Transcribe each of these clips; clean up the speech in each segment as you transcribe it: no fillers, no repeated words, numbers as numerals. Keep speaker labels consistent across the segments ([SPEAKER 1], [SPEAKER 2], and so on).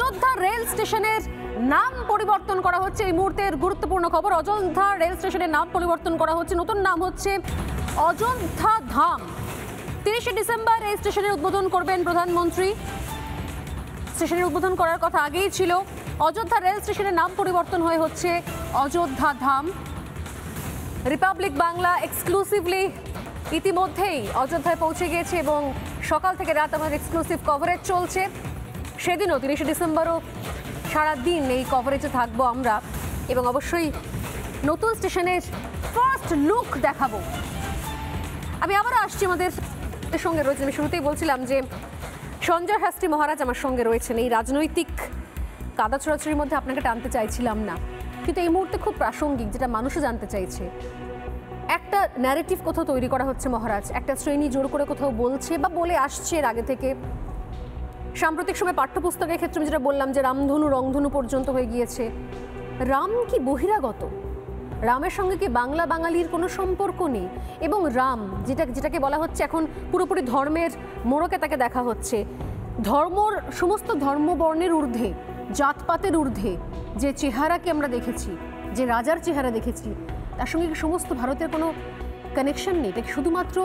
[SPEAKER 1] Ayodhya rail স্টেশনের নাম পরিবর্তন করা হচ্ছে। এই মুহূর্তের গুরুত্বপূর্ণ খবর, অযোধ্যা রেল স্টেশনের নাম পরিবর্তন করা হচ্ছে, নতুন নাম হচ্ছে অযোধ্যা ধাম। 30 ডিসেম্বর এই স্টেশনের উদ্বোধন করবেন প্রধানমন্ত্রী। স্টেশনের উদ্বোধন করার কথা আগেই ছিল। অযোধ্যা রেল স্টেশনের নাম পরিবর্তন হয়ে হচ্ছে অযোধ্যা ধাম। রিপাবলিক বাংলা এক্সক্লুসিভলি ইতিমধ্যেই অযোধ্যায় পৌঁছে গিয়েছে এবং সকাল থেকে রাত আমাদের এক্সক্লুসিভ কভারেজ চলছে। সেদিনও 30 ডিসেম্বরও সারাদিন এই কভারেজে থাকবো আমরা এবং অবশ্যই নতুন স্টেশনের ফার্স্ট লুক দেখাবো। আমি আবারও আসছি, আমাদের সঙ্গে রয়েছেন, আমি শুরুতেই বলছিলাম যে সঞ্জয় শাস্ত্রী মহারাজ আমার সঙ্গে রয়েছেন। এই রাজনৈতিক কাদা ছোড়াছড়ির মধ্যে আপনাকে টানতে চাইছিলাম না, কিন্তু এই মুহূর্তে খুব প্রাসঙ্গিক, যেটা মানুষও জানতে চাইছে। একটা ন্যারেটিভ কোথাও তৈরি করা হচ্ছে মহারাজ, একটা শ্রেণী জোর করে কোথাও বলছে বা বলে আসছে এর আগে থেকে। সাম্প্রতিক সময় পাঠ্যপুস্তকের ক্ষেত্রে আমি যেটা বললাম যে রামধনু রংধনু পর্যন্ত হয়ে গিয়েছে। রাম কি বহিরাগত? রামের সঙ্গে কি বাংলা বাঙালির কোনো সম্পর্ক নেই? এবং রাম যেটাকে বলা হচ্ছে এখন পুরোপুরি ধর্মের মোড়কে তাকে দেখা হচ্ছে, সমস্ত ধর্মবর্ণের ঊর্ধ্বে, জাতপাতের ঊর্ধ্বে যে চেহারাকে আমরা দেখেছি, যে রাজার চেহারা দেখেছি, তার সঙ্গে কি সমস্ত ভারতের কোনো কানেকশন নেই? এটা শুধুমাত্র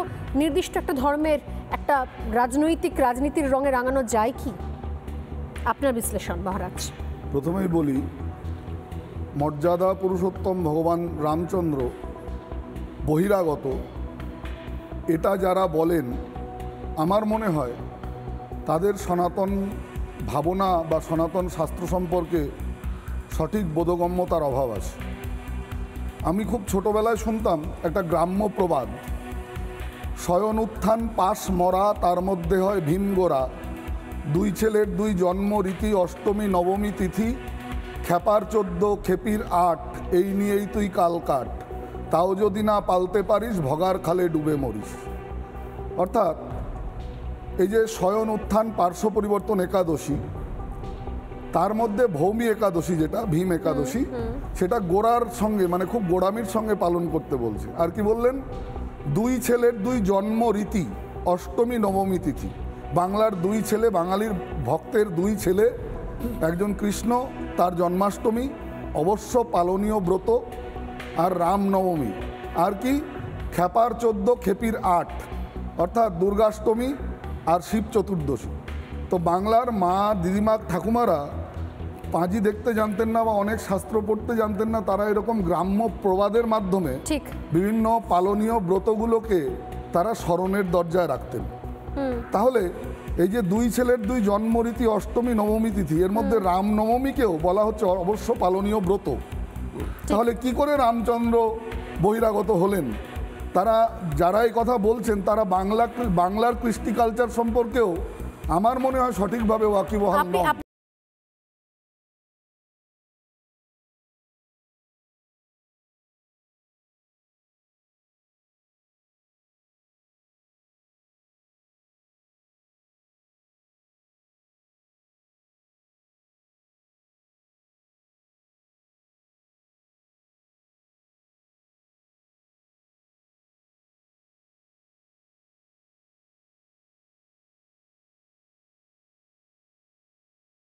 [SPEAKER 1] নির্দিষ্ট একটা ধর্মের একটা রাজনীতির রঙে রাঙানো যায় কি? আপনার বিশ্লেষণ মহারাজ।
[SPEAKER 2] প্রথমেই বলি, মর্যাদা পুরুষোত্তম ভগবান রামচন্দ্র বহিরাগত, এটা যারা বলেন আমার মনে হয় তাদের সনাতন ভাবনা বা সনাতন শাস্ত্র সম্পর্কে সঠিক বোধগম্যতার অভাব আছে। আমি খুব ছোটোবেলায় শুনতাম একটা গ্রাম্য প্রবাদ, শয়ন উত্থান পাশ মরা তার মধ্যে হয় ভীম গোরা, দুই ছেলের দুই জন্ম রীতি অষ্টমী নবমী তিথি, খেপার 14 খেপির 8, এই নিয়েই তুই কাল কাট, তাও যদি না পালতে পারিস ভগার খালে ডুবে মরিস। অর্থাৎ এই যে শয়ন উত্থান পার্শ্ব পরিবর্তন একাদশী, তার মধ্যে ভৌমি একাদশী যেটা ভীম একাদশী, সেটা গোড়ার সঙ্গে মানে খুব গোড়ামির সঙ্গে পালন করতে বলছে। আর কি বললেন? দুই ছেলের দুই জন্ম রীতি অষ্টমী নবমী তিথি। বাংলার দুই ছেলে, বাঙালির ভক্তের দুই ছেলে, একজন কৃষ্ণ, তার জন্মাষ্টমী অবশ্য পালনীয় ব্রত, আর রামনবমী, আর কি খেপার 14 খেপির 8 অর্থাৎ দুর্গাষ্টমী আর শিব চতুর্দশী। তো বাংলার মা, দিদিমা, ঠাকুমারা পাঁজি দেখতে জানতেন না বা অনেক শাস্ত্র পড়তে জানতেন না, তারা এরকম গ্রাম্য প্রবাদের মাধ্যমে বিভিন্ন পালনীয় ব্রতগুলোকে তারা স্মরণের দরজায় রাখতেন। তাহলে এই যে দুই ছেলের দুই জন্মরীতি অষ্টমী নবমী তিথি, এর মধ্যে রামনবমীকেও বলা হচ্ছে অবশ্য পালনীয় ব্রত। তাহলে কি করে রামচন্দ্র বহিরাগত হলেন? তারা যারা এই কথা বলছেন তারা বাংলার কৃষ্টি কালচার সম্পর্কেও আমার মনে হয় সঠিকভাবে ওয়াকিবহাল নন।